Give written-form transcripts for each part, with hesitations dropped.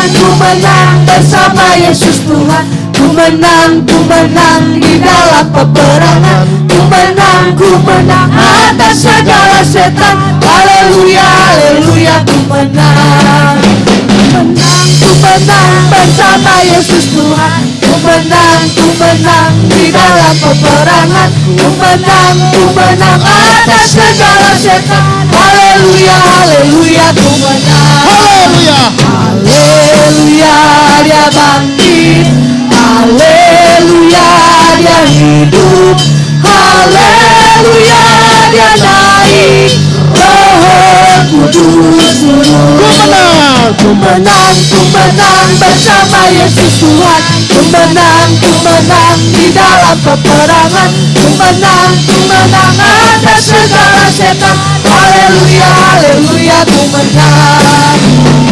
Ku menang bersama Yesus Tuhan. Ku menang di dalam peperangan. Ku menang atas segala setan. Haleluya, haleluya, ku menang. Ku menang bersama Yesus Tuhan. Ku menang di dalam peperangan. Ku menang atas segala setan. Haleluya, haleluya, ku menang. Haleluya. Haleluya, dia bangkit. Haleluya, dia hidup. Haleluya, dia naik. Roh Kudus turun. Ku menang bersama Yesus Tuhan. Ku menang di dalam peperangan. Ku menang atas segala setan. Haleluya, haleluya, ku menang.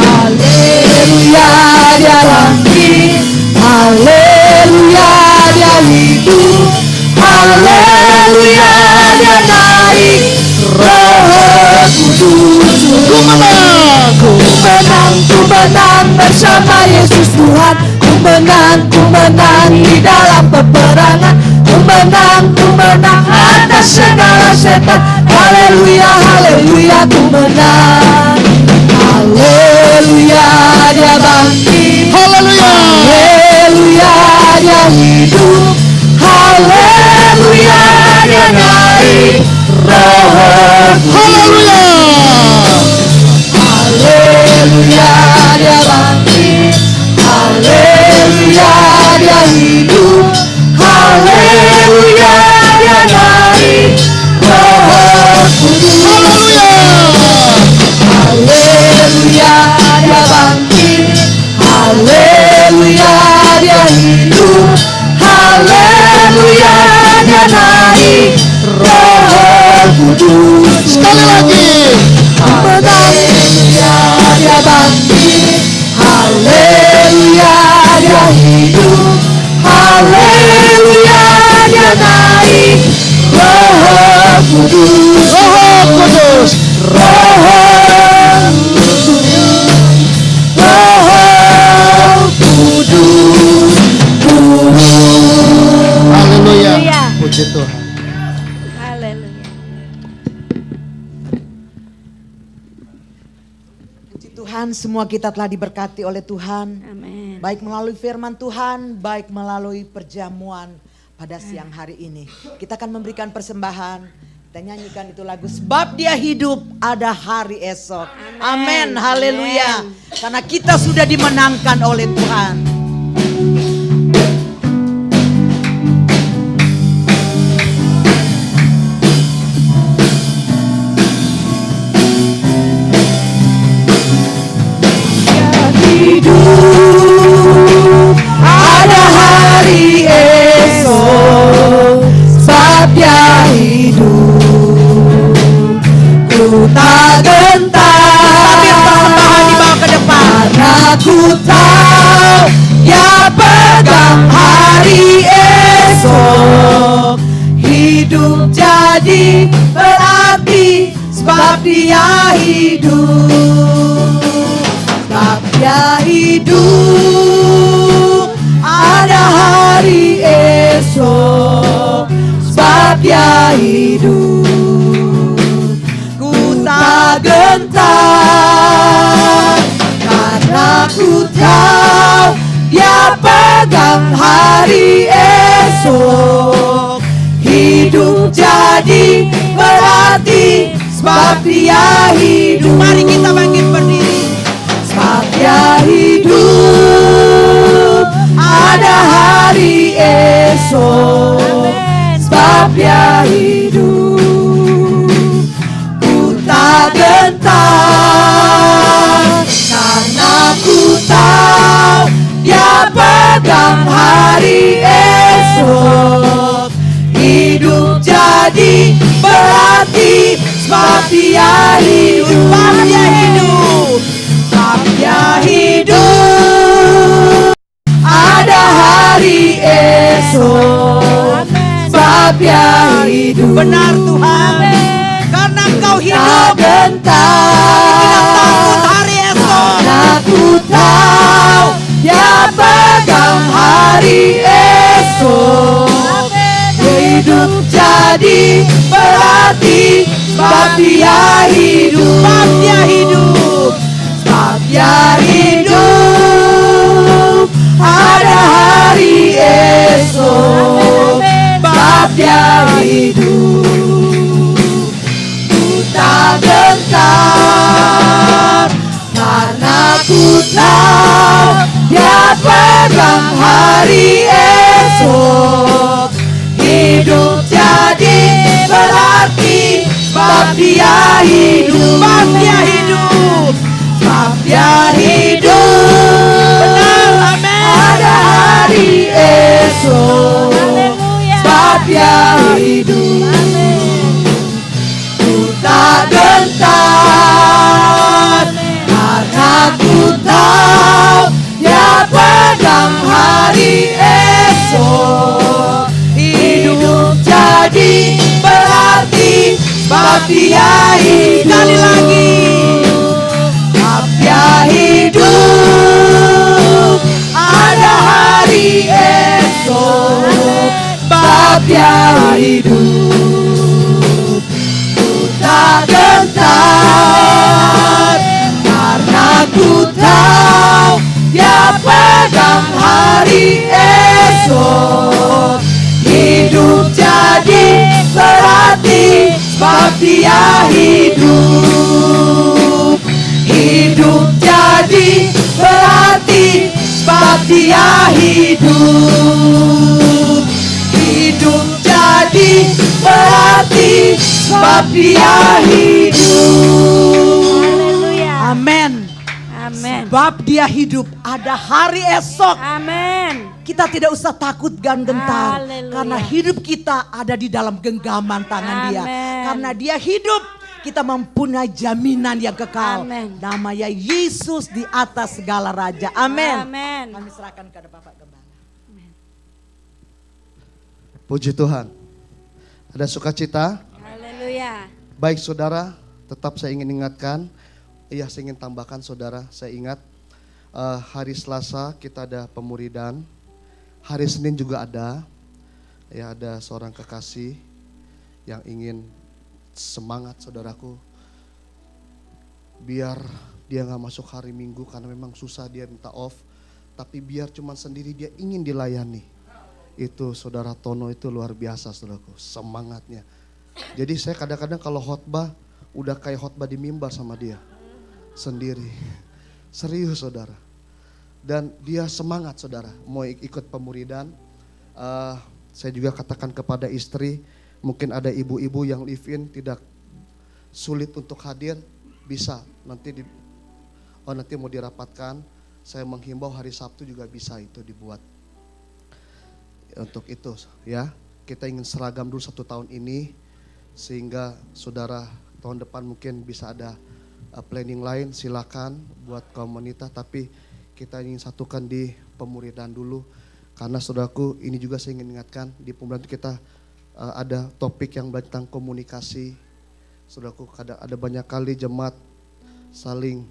Haleluya, dia bangkit. Haleluya, dia hidup. Haleluya, dia naik. Roh Kudus turun. Ku menang bersama Yesus Tuhan. Ku menang di dalam peperangan. Ku menang atas segala setan. Haleluya, haleluya, ku menang. Haleluya, dia bangkit. Haleluya. Haleluya, dia hidup. Haleluya, dia naik. Roh Haleluya. Haleluya, dia bangkit. Haleluya, dia hidup. Haleluya, dia naik. Roh Kudus. Haleluya, dia bangkit. Haleluya, dia hidup. Haleluya, dia naik. Roh Kudus. Sekali lagi. Haleluya, dia bangkit. Haleluya, dia hidup. Haleluya, dia naik. Roh Kudus. Roh Kudus. Roh Kudus. Haleluya. Puji Tuhan. Haleluya. Puji Tuhan, semua kita telah diberkati oleh Tuhan. Amin. Baik melalui firman Tuhan, baik melalui perjamuan pada siang hari ini. Kita akan memberikan persembahan. Kita nyanyikan itu lagu Sebab Dia Hidup Ada Hari Esok. Amin. Haleluya. Karena kita sudah dimenangkan oleh Tuhan. Hidup ada hari esok. Sebab Dia hidup, ku tak gentar. Persembahan dibawa ke depan. Karena ku tahu Dia pegang hari esok. Hidup jadi berarti sebab Dia hidup. Sebab Dia hidup ada hari esok. Sebab Dia hidup, ku tak gentar. Karena ku tahu Dia pegang hari esok. Hidup jadi berarti sebab Dia hidup. Mari kita bangkit berdiri. Sebab Dia hidup ada hari esok. Sebab Dia hidup, ku tak gentar. Karena ku tahu Dia pegang hari esok. Hidup jadi berarti sebab Dia hidup. Sebab Dia hidup. Sebab Dia sebabnya hidup. Benar Tuhan. Karena Engkau Tak hidup, gentar, tidak takut hari esok. aku tahu Dia pegang hari esok. Hidup jadi berarti sebab Dia hidup. Sebab Dia hidup. Sebab Dia hidup. Ada hari esok. Sebab Dia hidup. Ku tak gentar karena ku tahu Dia pegang hari esok. Hidup jadi berarti sebab Dia hidup. Sebab Dia hidup. Sebab Dia hidup. Benar, amin. Ada hari esok. Haleluya. Sebab Dia hidup. Ku tak gentar karena ku tahu Dia pegang hari esok. Hidup jadi berarti sebab Dia hidup. Sekali lagi. Sebab Dia hidup. Ada hari esok. Sebab Dia hidup. Ku tak gentar karena ku tahu Dia pegang hari esok. Hidup jadi berarti sebab Dia hidup. Hidup jadi berarti sebab Dia hidup. Hidup jadi berarti sebab Dia hidup. Haleluya. Amin. Amin. Sebab Dia hidup, ada hari esok. Amin. Kita tidak usah takut dan gentar. Haleluya. Karena hidup kita ada di dalam genggaman tangan Dia. Amin. Karena Dia hidup, kita mempunyai jaminan yang kekal. Amin. Namanya Yesus di atas segala raja. Amin. Amin. Kami serahkan kepada Bapak Gembala. Puji Tuhan. Ada sukacita? Haleluya. Baik saudara, tetap saya ingin ingatkan. Iya, saya ingin tambahkan saudara, saya ingat hari Selasa kita ada pemuridan. Hari Senin juga ada. Ya, ada seorang kekasih yang ingin semangat saudaraku. Biar dia gak masuk hari Minggu karena memang susah, dia minta off. Tapi biar cuman sendiri dia ingin dilayani. Itu saudara Tono itu luar biasa saudaraku, semangatnya. Jadi saya kadang-kadang kalau khotbah udah kayak khotbah di mimbar sama dia. Sendiri. Serius saudara. Dan dia semangat saudara, mau ikut pemuridan. Saya juga katakan kepada istri, mungkin ada ibu-ibu yang live in tidak sulit untuk hadir, bisa nanti nanti mau dirapatkan. Saya menghimbau hari Sabtu juga bisa itu dibuat. Untuk itu ya, kita ingin seragam dulu 1 tahun ini sehingga saudara tahun depan mungkin bisa ada planning lain, silakan buat komunitas, tapi kita ingin satukan di pemuridan dulu karena saudaraku ini juga saya ingin ingatkan di pemuridan kita ada topik yang tentang komunikasi. Saudaraku ada banyak kali jemaat saling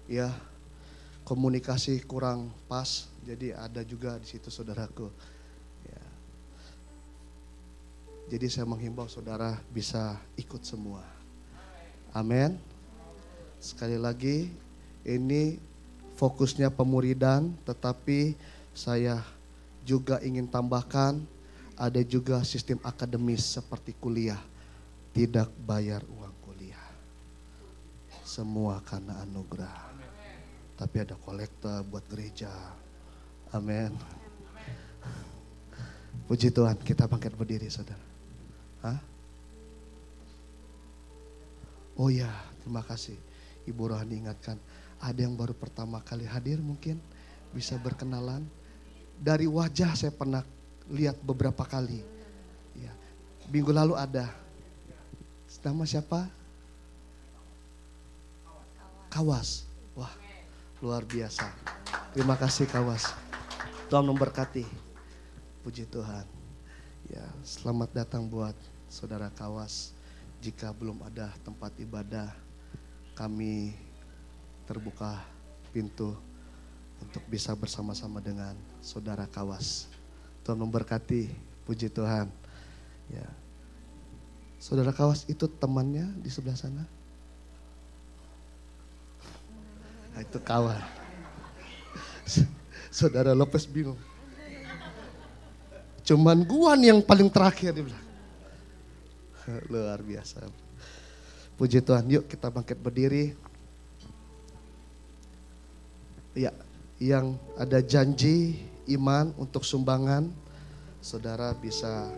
ya komunikasi kurang pas, jadi ada juga di situ saudaraku. Ya. Jadi saya menghimbau saudara bisa ikut semua. Amin. Sekali lagi ini fokusnya pemuridan, tetapi saya juga ingin tambahkan ada juga sistem akademis seperti kuliah. Tidak bayar uang kuliah. Semua karena anugerah. Tapi ada kolektor buat gereja. Amin. Puji Tuhan, kita bangkit berdiri saudara. Hah? Oh ya, terima kasih. Ibu Rohani ingatkan, ada yang baru pertama kali hadir mungkin bisa berkenalan. Dari wajah saya pernah lihat beberapa kali. Ya. Minggu lalu ada. Nama siapa? Kawas. Wah, luar biasa. Terima kasih Kawas. Tuhan memberkati. Puji Tuhan. Ya, selamat datang buat saudara Kawas. Jika belum ada tempat ibadah, kami terbuka pintu untuk bisa bersama-sama dengan saudara Kawas. Tuhan memberkati, puji Tuhan. Ya. Saudara Kawas itu temannya di sebelah sana. Nah, itu kawan. Saudara Lopez bingung. Cuman gua nih yang paling terakhir dia bilang. Luar biasa. Puji Tuhan, yuk kita bangkit berdiri. Ya, yang ada janji iman untuk sumbangan, saudara bisa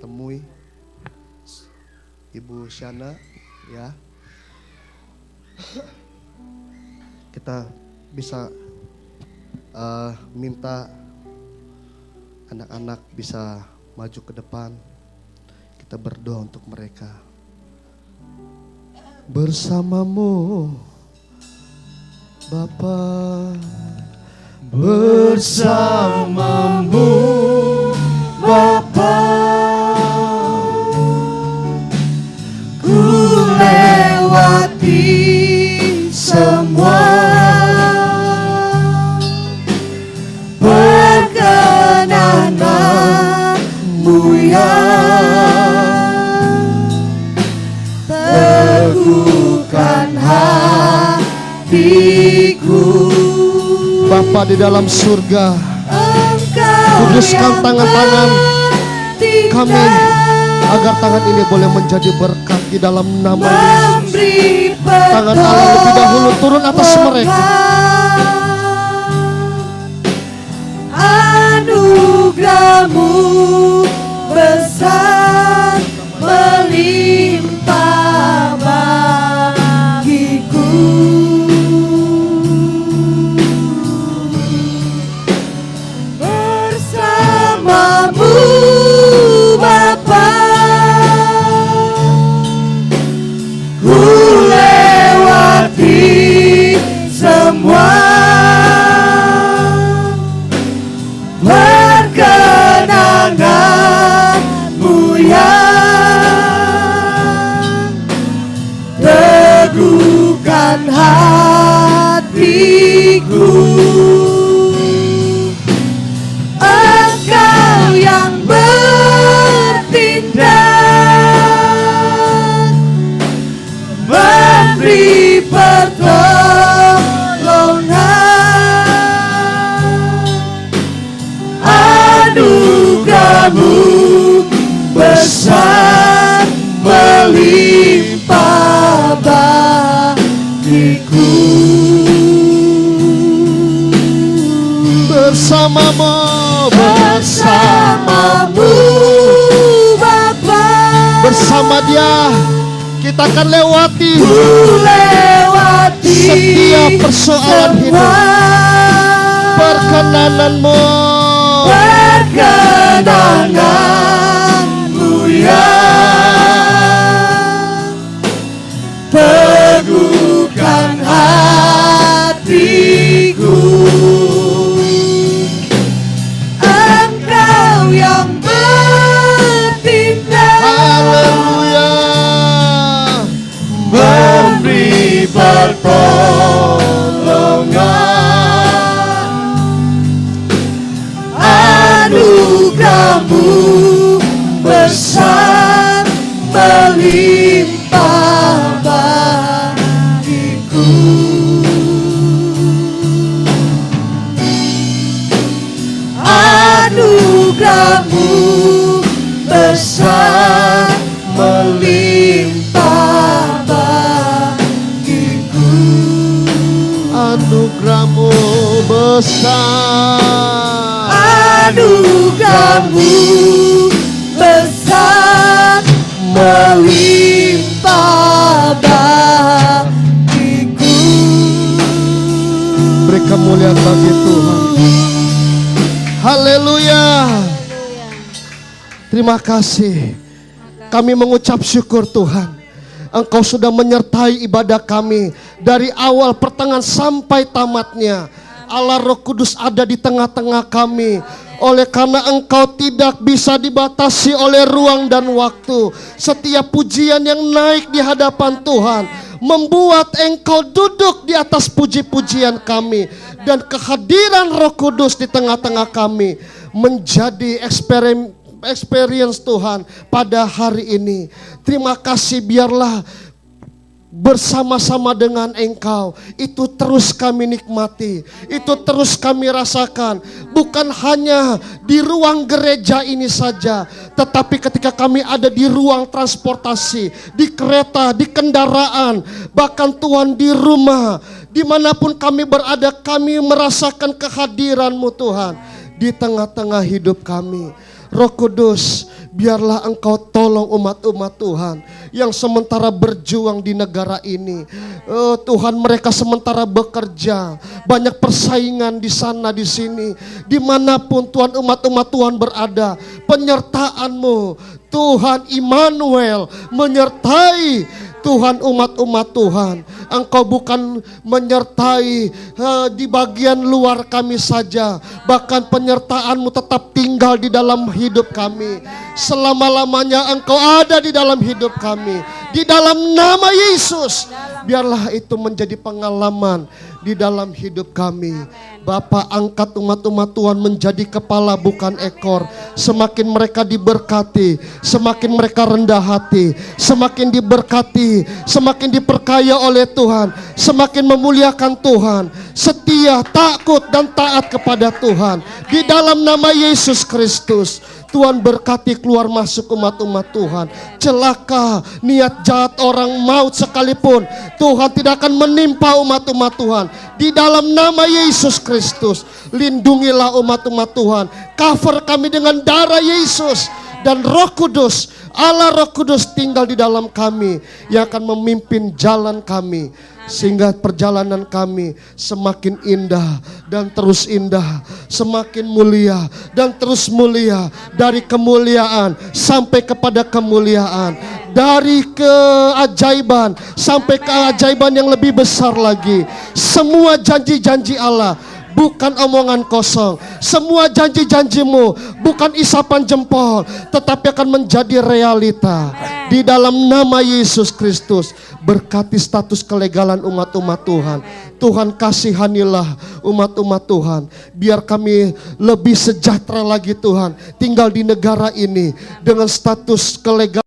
temui Ibu Shana, ya. Kita bisa minta anak-anak bisa maju ke depan. Kita berdoa untuk mereka. Bersamamu Bapa, bersamamu Bapa, ku lewati semua perkenananmu ya. Teguhkan hatiku Bapa di dalam surga, kuduskan tangan-tangan kami agar tangan ini boleh menjadi berkat di dalam nama Yesus. Tangan Allah lebih dahulu turun atas mereka. Anugerahmu besar melimpah bagiku. Bersamamu Bapa, ku lewati semua perkenanganmu yang teguhkan hatiku. Engkau yang bertindak, memberi pertolongan. Anugerahmu besar melimpah bagiku. Bersamamu, Bersamamu Bapa, bersama Dia kita akan lewati ku lewati setiap persoalan hidup. Perkenananmu, perkenanganmu yang teguhkan hatiku. Engkau yang bertindak, haleluya, memberi pertolongan. Anugerahmu besar melimpah bagiku. Anugerahmu besar melimpah bagiku. anugerahmu besar. Anugerahmu besar melimpah bagiku. Beri kemuliaan bagi Tuhan. Haleluya. Terima kasih. Kami mengucap syukur Tuhan. Engkau sudah menyertai ibadah kami dari awal pertengahan sampai tamatnya. Allah Roh Kudus ada di tengah-tengah kami. Oleh karena Engkau tidak bisa dibatasi oleh ruang dan waktu. Setiap pujian yang naik di hadapan Tuhan membuat Engkau duduk di atas puji-pujian kami. Dan kehadiran Roh Kudus di tengah-tengah kami menjadi experience Tuhan pada hari ini. Terima kasih, biarlah bersama-sama dengan Engkau itu terus kami nikmati, itu terus kami rasakan. Bukan hanya di ruang gereja ini saja, tetapi ketika kami ada di ruang transportasi, di kereta, di kendaraan, bahkan Tuhan di rumah, dimanapun kami berada, kami merasakan kehadiran-Mu Tuhan di tengah-tengah hidup kami. Roh Kudus, biarlah Engkau tolong umat-umat Tuhan yang sementara berjuang di negara ini. Tuhan, mereka sementara bekerja, banyak persaingan di sana di sini. Dimanapun Tuhan, umat-umat Tuhan berada, penyertaan-Mu Tuhan Immanuel menyertai Tuhan umat-umat Tuhan. Engkau bukan menyertai di bagian luar kami saja, bahkan penyertaan-Mu tetap tinggal di dalam hidup kami. Selama-lamanya Engkau ada di dalam hidup kami. Di dalam nama Yesus, biarlah itu menjadi pengalaman di dalam hidup kami. Bapa, angkat umat-umat Tuhan menjadi kepala bukan ekor. Semakin mereka diberkati, semakin mereka rendah hati. Semakin diberkati, semakin diperkaya oleh Tuhan, semakin memuliakan Tuhan, setia, takut dan taat kepada Tuhan. Di dalam nama Yesus Kristus, Tuhan berkati keluar masuk umat-umat Tuhan. Celaka niat jahat orang maut sekalipun, Tuhan tidak akan menimpa umat-umat Tuhan. Di dalam nama Yesus Kristus, lindungilah umat-umat Tuhan. Cover kami dengan darah Yesus. Dan Roh Kudus, Allah Roh Kudus tinggal di dalam kami, yang akan memimpin jalan kami. Sehingga perjalanan kami semakin indah dan terus indah, semakin mulia dan terus mulia, dari kemuliaan sampai kepada kemuliaan, dari keajaiban sampai keajaiban yang lebih besar lagi. Semua janji-janji Allah bukan omongan kosong. Semua janji-janji-Mu bukan isapan jempol, tetapi akan menjadi realita. Di dalam nama Yesus Kristus, berkati status kelegalan umat-umat Tuhan. Tuhan, kasihanilah umat-umat Tuhan. Biar kami lebih sejahtera lagi Tuhan, tinggal di negara ini dengan status kelegalan